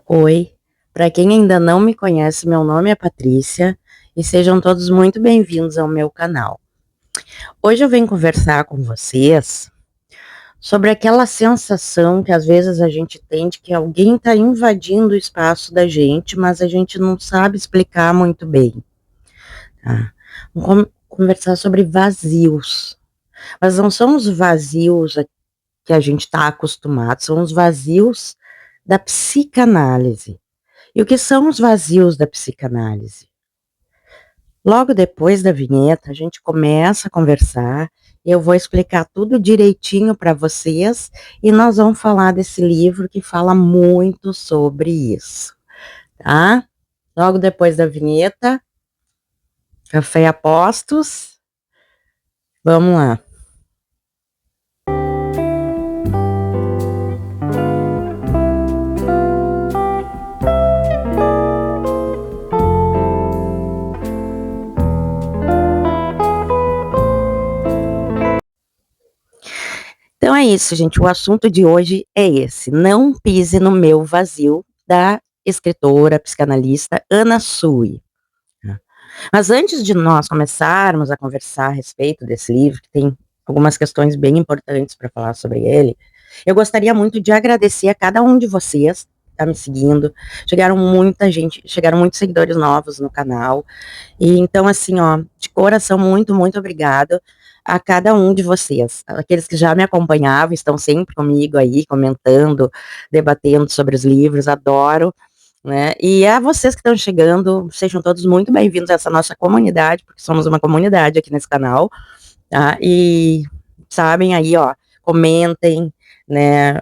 Oi, para quem ainda não me conhece, meu nome é Patrícia e sejam todos muito bem-vindos ao meu canal. Hoje eu venho conversar com vocês sobre aquela sensação que às vezes a gente tem de que alguém está invadindo o espaço da gente, mas a gente não sabe explicar muito bem. Tá? Vamos conversar sobre vazios, mas não são os vazios que a gente está acostumado, são os vazios da psicanálise. E o que são os vazios da psicanálise? Logo depois da vinheta, a gente começa a conversar, eu vou explicar tudo direitinho para vocês e nós vamos falar desse livro que fala muito sobre isso, tá? Logo depois da vinheta, café a postos, vamos lá. Então é isso, gente. O assunto de hoje é esse. Não pise no meu vazio, da escritora, psicanalista Anna Sui. Mas antes de nós começarmos a conversar a respeito desse livro, que tem algumas questões bem importantes para falar sobre ele, eu gostaria muito de agradecer a cada um de vocês que está me seguindo. Chegaram muita gente, chegaram muitos seguidores novos no canal. E então, assim, ó, de coração, muito, muito obrigado a cada um de vocês. Aqueles que já me acompanhavam, estão sempre comigo aí, comentando, debatendo sobre os livros, adoro, né? E a vocês que estão chegando, sejam todos muito bem-vindos a essa nossa comunidade, porque somos uma comunidade aqui nesse canal, tá? E sabem aí, ó, comentem, né?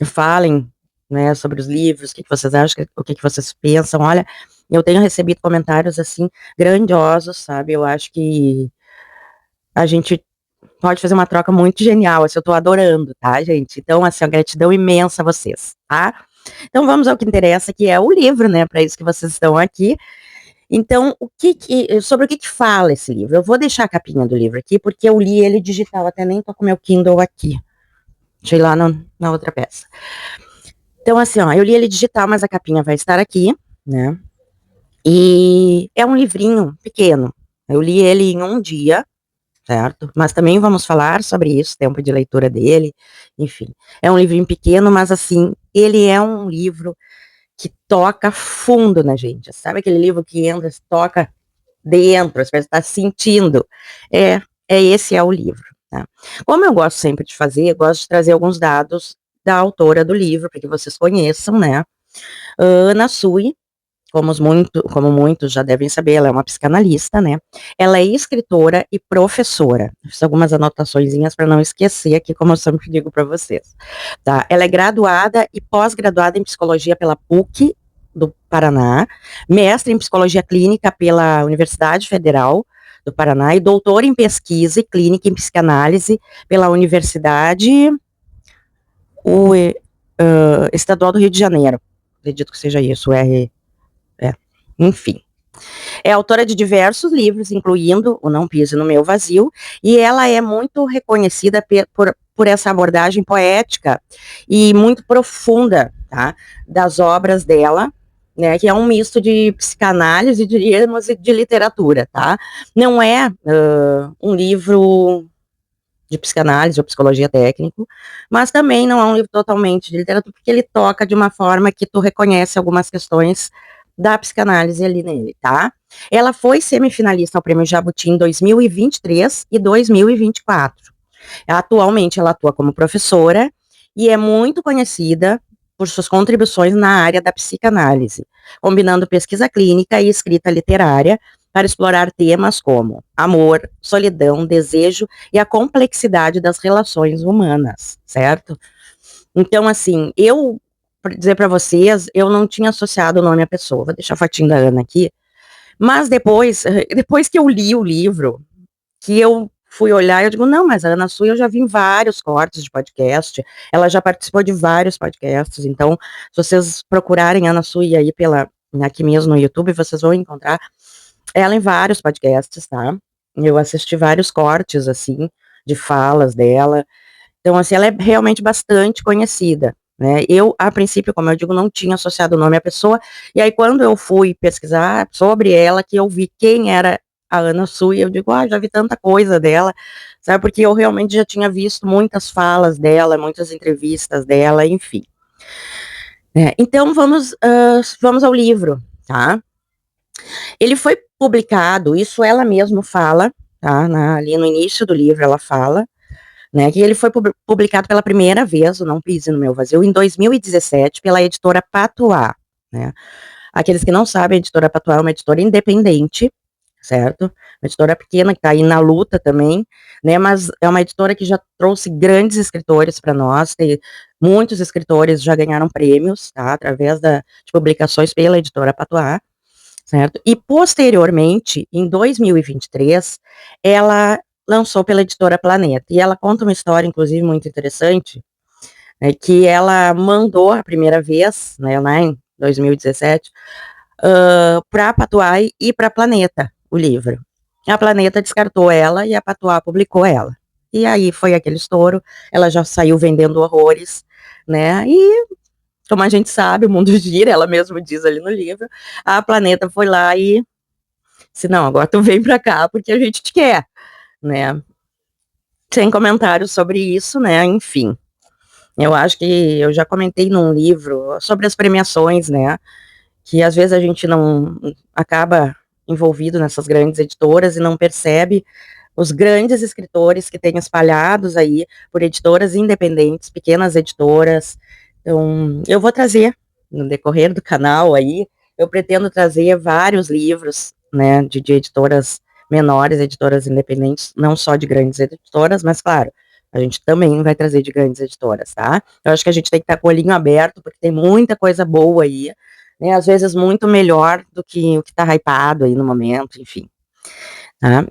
Falem, né, sobre os livros, o que vocês acham, o que vocês pensam. Olha, eu tenho recebido comentários assim grandiosos, sabe? Eu acho que a gente pode fazer uma troca muito genial, assim, eu tô adorando, tá, gente? Então, assim, a gratidão imensa a vocês, tá? Então, vamos ao que interessa, que é o livro, né, para isso que vocês estão aqui. Então, sobre o que fala esse livro? Eu vou deixar a capinha do livro aqui, porque eu li ele digital, até nem tô com meu Kindle aqui. Deixa eu ir lá na outra peça. Então, assim, ó, eu li ele digital, mas a capinha vai estar aqui, né? E é um livrinho pequeno. Eu li ele em um dia, certo? Mas também vamos falar sobre isso, tempo de leitura dele, enfim. É um livrinho pequeno, mas assim, ele é um livro que toca fundo na gente. Sabe aquele livro que entra, toca dentro, você está sentindo? Esse é o livro. Tá? Como eu gosto sempre de fazer, eu gosto de trazer alguns dados da autora do livro, para que vocês conheçam, né? Anna Sui, como muitos já devem saber, ela é uma psicanalista, né? Ela é escritora e professora. Fiz algumas anotaçõezinhas para não esquecer aqui, como eu sempre digo para vocês. Tá? Ela é graduada e pós-graduada em psicologia pela PUC do Paraná, mestre em psicologia clínica pela Universidade Federal do Paraná e doutora em pesquisa e clínica em psicanálise pela Universidade Estadual do Rio de Janeiro. Acredito que seja isso, enfim. É autora de diversos livros, incluindo O Não Pise no Meu Vazio, e ela é muito reconhecida por essa abordagem poética e muito profunda, tá, das obras dela, né, que é um misto de psicanálise, diríamos, e de literatura, tá? Não é um livro de psicanálise ou psicologia técnico, mas também não é um livro totalmente de literatura, porque ele toca de uma forma que tu reconhece algumas questões da psicanálise ali nele, tá? Ela foi semifinalista ao Prêmio Jabuti em 2023 e 2024. Atualmente ela atua como professora e é muito conhecida por suas contribuições na área da psicanálise, combinando pesquisa clínica e escrita literária para explorar temas como amor, solidão, desejo e a complexidade das relações humanas, certo? Então, assim, para dizer para vocês, eu não tinha associado o nome à pessoa. Vou deixar a fotinho da Ana aqui. Mas depois que eu li o livro, que eu fui olhar, eu digo, não, mas a Ana Sui eu já vi em vários cortes de podcast, ela já participou de vários podcasts, então, se vocês procurarem Ana Sui aí aqui mesmo no YouTube, vocês vão encontrar ela em vários podcasts, tá? Eu assisti vários cortes, assim, de falas dela. Então, assim, ela é realmente bastante conhecida. né? Eu, a princípio, como eu digo, não tinha associado o nome à pessoa, e aí quando eu fui pesquisar sobre ela, que eu vi quem era a Ana Sui, eu digo, já vi tanta coisa dela, sabe? Porque eu realmente já tinha visto muitas falas dela, muitas entrevistas dela, enfim. Então vamos ao livro, tá? Ele foi publicado, isso ela mesma fala, tá? Ali no início do livro ela fala, né, que ele foi publicado pela primeira vez, o Não Pise no Meu Vazio, em 2017, pela editora Patuá, né? Aqueles que não sabem, a editora Patuá é uma editora independente, certo? Uma editora pequena que está aí na luta também, né? Mas é uma editora que já trouxe grandes escritores para nós, tem muitos escritores já ganharam prêmios, tá? Através de publicações pela editora Patuá, certo? E posteriormente, em 2023, ela lançou pela editora Planeta, e ela conta uma história, inclusive, muito interessante, né, que ela mandou a primeira vez, né, lá em 2017, para a Patuá e para Planeta, o livro. A Planeta descartou ela e a Patuá publicou ela. E aí foi aquele estouro, ela já saiu vendendo horrores, né, e como a gente sabe, o mundo gira, ela mesma diz ali no livro, a Planeta foi lá e disse, não, agora tu vem pra cá porque a gente te quer, né? Sem comentários sobre isso, né? Enfim, eu acho que eu já comentei num livro sobre as premiações, né? Que às vezes a gente não acaba envolvido nessas grandes editoras e não percebe os grandes escritores que têm espalhados aí por editoras independentes, pequenas editoras. Então, eu vou trazer no decorrer do canal aí, eu pretendo trazer vários livros, né, de editoras menores, editoras independentes, não só de grandes editoras, mas claro, a gente também vai trazer de grandes editoras, tá? Eu acho que a gente tem que estar com o olhinho aberto, porque tem muita coisa boa aí, né, às vezes muito melhor do que o que está hypado aí no momento, enfim, tá?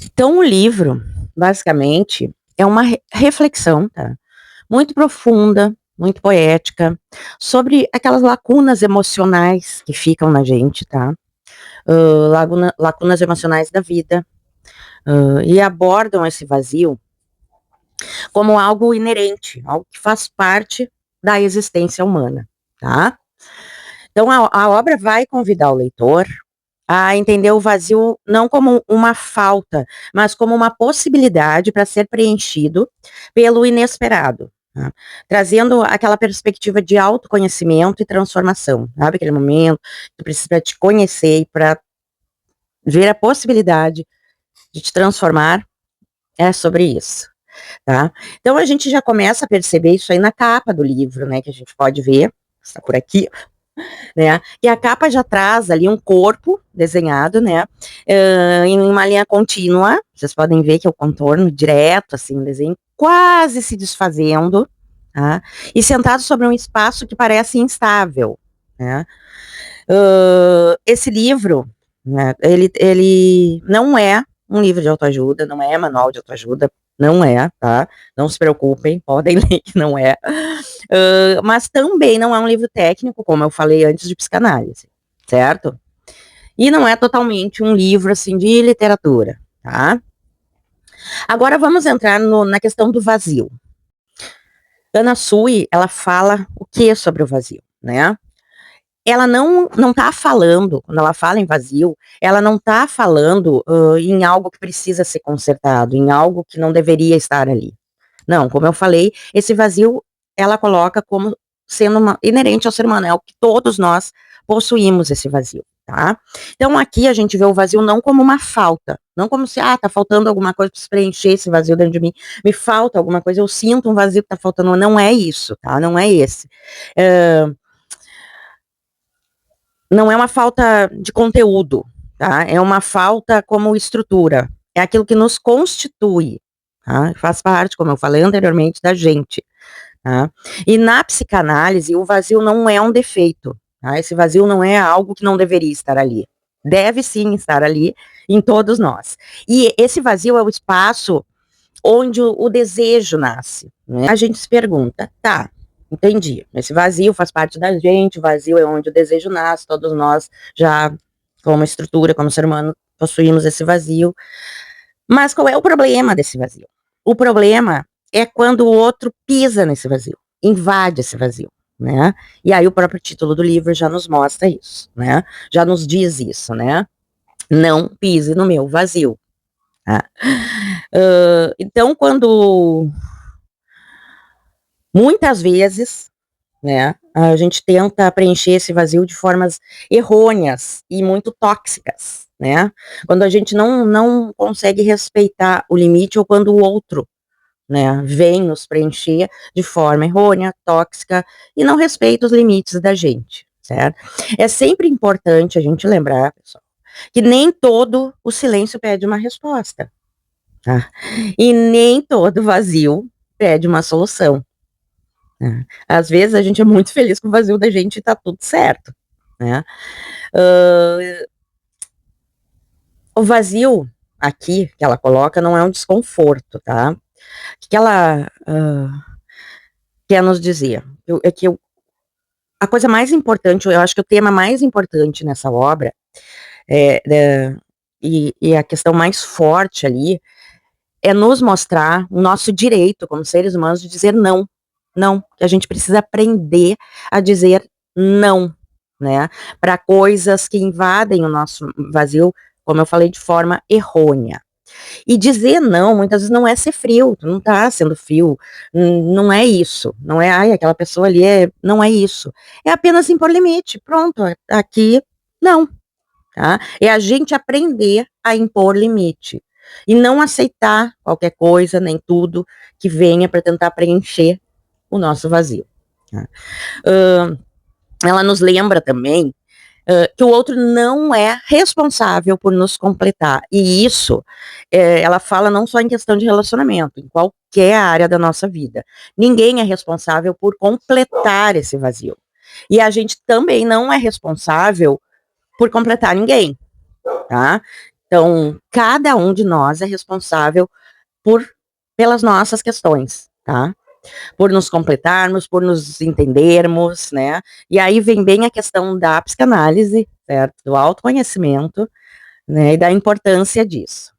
Então, o livro, basicamente, é uma reflexão, tá? Muito profunda, muito poética, sobre aquelas lacunas emocionais que ficam na gente, tá? Lacunas emocionais da vida, e abordam esse vazio como algo inerente, algo que faz parte da existência humana, tá? Então, a obra vai convidar o leitor a entender o vazio não como uma falta, mas como uma possibilidade para ser preenchido pelo inesperado, tá? Trazendo aquela perspectiva de autoconhecimento e transformação, sabe? Aquele momento que tu precisa te conhecer para ver a possibilidade de te transformar, é sobre isso, tá? Então a gente já começa a perceber isso aí na capa do livro, né? Que a gente pode ver, está por aqui, né? E a capa já traz ali um corpo desenhado, né? Em uma linha contínua. Vocês podem ver que é o contorno direto, assim, o desenho quase se desfazendo, tá? E sentado sobre um espaço que parece instável, né? Esse livro, né? Ele não é um livro de autoajuda, não é manual de autoajuda, não é, tá? Não se preocupem, podem ler que não é. Mas também não é um livro técnico, como eu falei antes, de psicanálise, certo? E não é totalmente um livro, assim, de literatura, tá? Agora vamos entrar na questão do vazio. Ana Sui, ela fala o que sobre o vazio, né? Ela não tá falando, quando ela fala em vazio, ela não tá falando em algo que precisa ser consertado, em algo que não deveria estar ali. Não, como eu falei, esse vazio ela coloca como sendo inerente ao ser humano, é o que todos nós possuímos esse vazio, tá? Então aqui a gente vê o vazio não como uma falta, não como se, tá faltando alguma coisa para preencher esse vazio dentro de mim, me falta alguma coisa, eu sinto um vazio que tá faltando, não é isso, tá? Não é esse. Não é uma falta de conteúdo, tá? É uma falta como estrutura, é aquilo que nos constitui, tá? Faz parte, como eu falei anteriormente, da gente. Tá? E na psicanálise, o vazio não é um defeito, tá? Esse vazio não é algo que não deveria estar ali. Deve sim estar ali em todos nós. E esse vazio é o espaço onde o desejo nasce, né? A gente se pergunta, tá, entendi, esse vazio faz parte da gente, o vazio é onde o desejo nasce, todos nós já, como estrutura, como ser humano, possuímos esse vazio. Mas qual é o problema desse vazio? O problema é quando o outro pisa nesse vazio. invade esse vazio, né? E aí o próprio título do livro já nos mostra isso, né? Já nos diz isso, né? Não pise no meu vazio. Tá? Então, quando muitas vezes, né, a gente tenta preencher esse vazio de formas errôneas e muito tóxicas, né? Quando a gente não consegue respeitar o limite ou quando o outro, né, vem nos preencher de forma errônea, tóxica e não respeita os limites da gente, certo? É sempre importante a gente lembrar, pessoal, que nem todo o silêncio pede uma resposta, tá? E nem todo vazio pede uma solução. Né? Às vezes a gente é muito feliz com o vazio da gente e tá tudo certo, né? O vazio aqui que ela coloca não é um desconforto, tá? O que ela quer nos dizer? A coisa mais importante, eu acho que o tema mais importante nessa obra e a questão mais forte ali é nos mostrar o nosso direito como seres humanos de dizer não, não, que a gente precisa aprender a dizer não, né, para coisas que invadem o nosso vazio, como eu falei, de forma errônea. E dizer não, muitas vezes não é ser frio, tu não tá sendo frio, não é isso, não é, ai, aquela pessoa ali não é isso. É apenas impor limite, pronto, aqui, não, tá? É a gente aprender a impor limite. E não aceitar qualquer coisa, nem tudo, que venha para tentar preencher o nosso vazio. Tá? Ela nos lembra também que o outro não é responsável por nos completar. E isso, ela fala não só em questão de relacionamento, em qualquer área da nossa vida. Ninguém é responsável por completar esse vazio. E a gente também não é responsável por completar ninguém, tá? Então, cada um de nós é responsável pelas nossas questões, tá? Por nos completarmos, por nos entendermos, né? E aí vem bem a questão da psicanálise, certo? Do autoconhecimento, né? E da importância disso.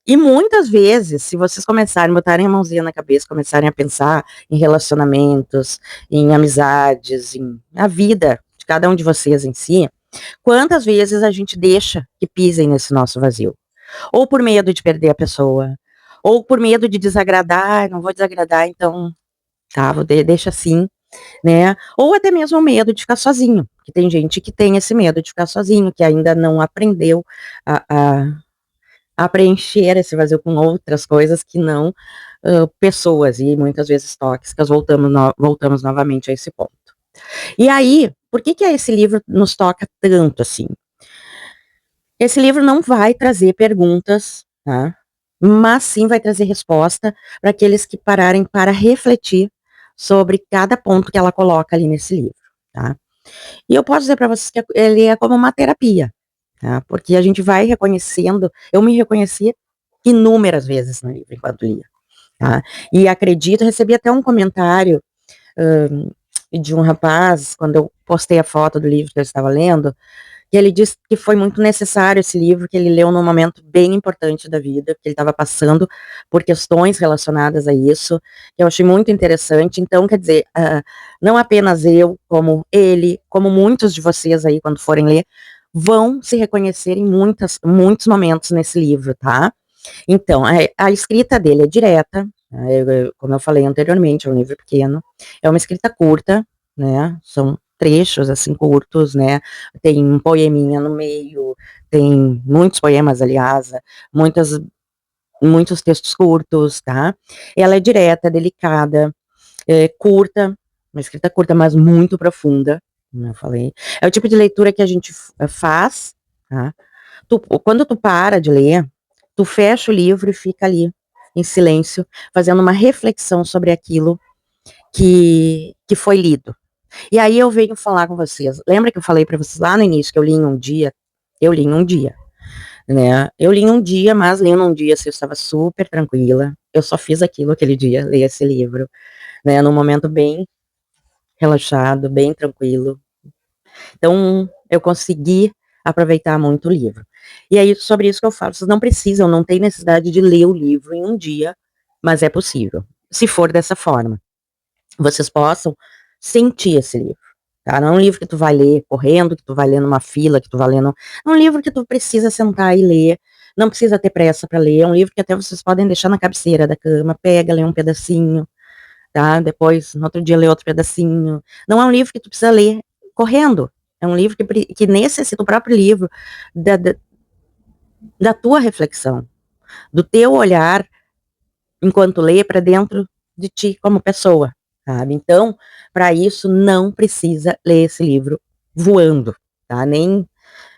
E muitas vezes, se vocês começarem, botarem a mãozinha na cabeça, começarem a pensar em relacionamentos, em amizades, em a vida de cada um de vocês em si, quantas vezes a gente deixa que pisem nesse nosso vazio? Ou por medo de perder a pessoa, ou por medo de desagradar, não vou desagradar, então, tá, deixa assim, né? Ou até mesmo medo de ficar sozinho, que tem gente que tem esse medo de ficar sozinho, que ainda não aprendeu a preencher esse vazio com outras coisas que não pessoas, e muitas vezes tóxicas, voltamos novamente a esse ponto. E aí, por que esse livro nos toca tanto assim? Esse livro não vai trazer perguntas, tá? Mas sim vai trazer resposta para aqueles que pararem para refletir sobre cada ponto que ela coloca ali nesse livro, tá? E eu posso dizer para vocês que ele é como uma terapia, tá? Porque a gente vai reconhecendo, eu me reconheci inúmeras vezes no livro enquanto lia, tá? E acredito, recebi até um comentário de um rapaz, quando eu postei a foto do livro que eu estava lendo, e ele disse que foi muito necessário esse livro, que ele leu num momento bem importante da vida, que ele estava passando por questões relacionadas a isso, que eu achei muito interessante. Então, quer dizer, não apenas eu, como ele, como muitos de vocês aí, quando forem ler, vão se reconhecer em muitos momentos nesse livro, tá? Então, a escrita dele é direta, como eu falei anteriormente, é um livro pequeno, é uma escrita curta, né? São trechos, assim, curtos, né? Tem um poeminha no meio, tem muitos poemas, aliás, muitos textos curtos, tá? Ela é direta, delicada, curta, uma escrita curta, mas muito profunda, como eu falei. É o tipo de leitura que a gente faz, tá? Quando tu para de ler, tu fecha o livro e fica ali, em silêncio, fazendo uma reflexão sobre aquilo que foi lido. E aí eu venho falar com vocês. Lembra que eu falei para vocês lá no início que eu li em um dia? Eu li em um dia, né? Eu li em um dia, mas lendo um dia, assim, eu estava super tranquila. Eu só fiz aquilo aquele dia, ler esse livro, né? Num momento bem relaxado, bem tranquilo. Então, eu consegui aproveitar muito o livro. E aí, sobre isso que eu falo, vocês não precisam, não tem necessidade de ler o livro em um dia, mas é possível, se for dessa forma. vocês possam sentir esse livro, tá? Não é um livro que tu vai ler correndo, que tu vai ler numa fila, que tu vai ler é um livro que tu precisa sentar e ler, não precisa ter pressa para ler, é um livro que até vocês podem deixar na cabeceira da cama, pega, lê um pedacinho, tá? Depois, no outro dia, lê outro pedacinho. Não é um livro que tu precisa ler correndo, é um livro que necessita, o próprio livro, da tua reflexão, do teu olhar enquanto lê para dentro de ti como pessoa, sabe? Então, para isso não precisa ler esse livro voando, tá? Nem,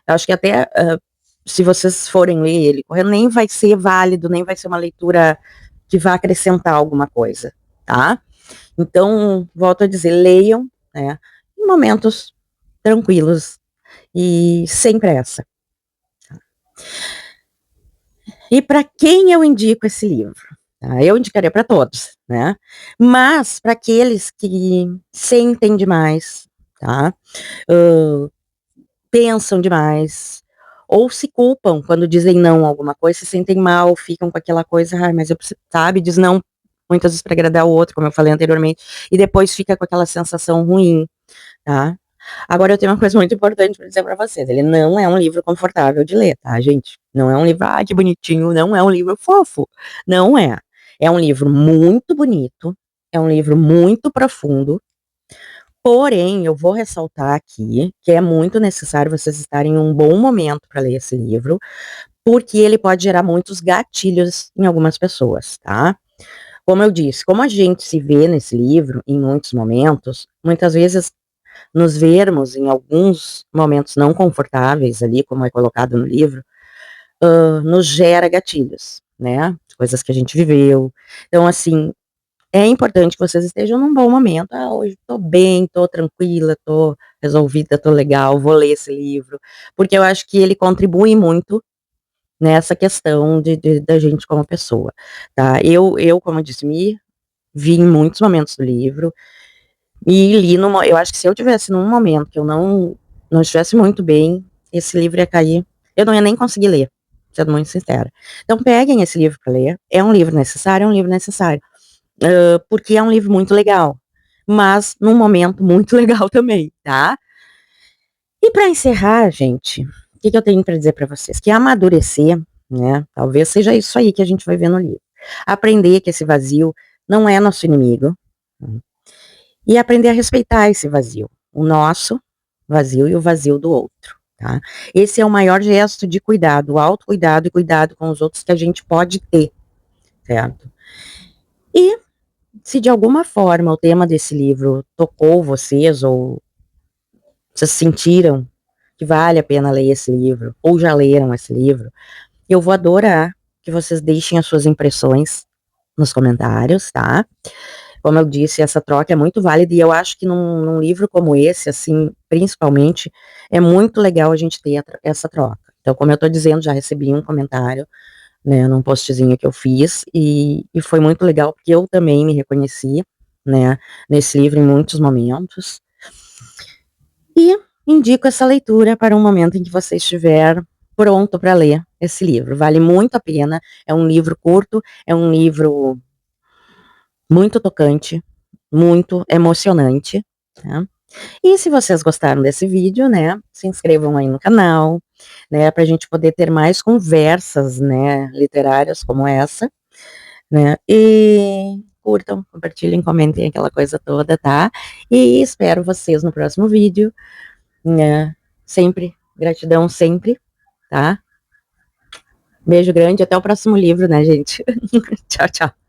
eu acho que até se vocês forem ler ele correndo, nem vai ser válido, nem vai ser uma leitura que vá acrescentar alguma coisa, tá? Então, volto a dizer, leiam, né, em momentos tranquilos e sem pressa. E para quem eu indico esse livro? Tá? Eu indicaria para todos, né? Mas para aqueles que sentem demais, tá? Pensam demais, ou se culpam quando dizem não a alguma coisa, se sentem mal, ficam com aquela coisa, mas eu preciso, sabe, diz não muitas vezes para agradar o outro, como eu falei anteriormente, e depois fica com aquela sensação ruim, tá? Agora eu tenho uma coisa muito importante para dizer para vocês, ele não é um livro confortável de ler, tá, gente? Não é um livro, que bonitinho, não é um livro fofo, não é. É um livro muito bonito, é um livro muito profundo, porém, eu vou ressaltar aqui que é muito necessário vocês estarem em um bom momento para ler esse livro, porque ele pode gerar muitos gatilhos em algumas pessoas, tá? Como eu disse, como a gente se vê nesse livro em muitos momentos, muitas vezes nos vermos em alguns momentos não confortáveis ali, como é colocado no livro, nos gera gatilhos, né? Coisas que a gente viveu. Então, assim, é importante que vocês estejam num bom momento. Hoje tô bem, tô tranquila, tô resolvida, tô legal, vou ler esse livro. Porque eu acho que ele contribui muito nessa questão da gente como pessoa, tá? Eu, como eu disse, me vi em muitos momentos do livro, e li eu acho que se eu tivesse num momento que eu não estivesse muito bem, esse livro ia cair, eu não ia nem conseguir ler, sendo muito sincera. Então peguem esse livro para ler, é um livro necessário, porque é um livro muito legal, mas num momento muito legal também, tá? E para encerrar, gente, o que eu tenho para dizer para vocês? Que amadurecer, né, talvez seja isso aí que a gente vai ver no livro. Aprender que esse vazio não é nosso inimigo, e aprender a respeitar esse vazio, o nosso vazio e o vazio do outro, tá? Esse é o maior gesto de cuidado, autocuidado e cuidado com os outros que a gente pode ter, certo? E se de alguma forma o tema desse livro tocou vocês, ou vocês sentiram que vale a pena ler esse livro, ou já leram esse livro, eu vou adorar que vocês deixem as suas impressões nos comentários, tá? Como eu disse, essa troca é muito válida, e eu acho que num livro como esse, assim, principalmente, é muito legal a gente ter essa troca. Então, como eu tô dizendo, já recebi um comentário, né, num postzinho que eu fiz, e foi muito legal, porque eu também me reconheci, né, nesse livro em muitos momentos. E indico essa leitura para um momento em que você estiver pronto para ler esse livro. Vale muito a pena, é um livro curto, é um livro muito tocante, muito emocionante, tá? E se vocês gostaram desse vídeo, né, se inscrevam aí no canal, né, pra gente poder ter mais conversas, né, literárias como essa, né, e curtam, compartilhem, comentem aquela coisa toda, tá? E espero vocês no próximo vídeo, né, sempre, gratidão sempre, tá? Beijo grande, até o próximo livro, né, gente? Tchau, tchau.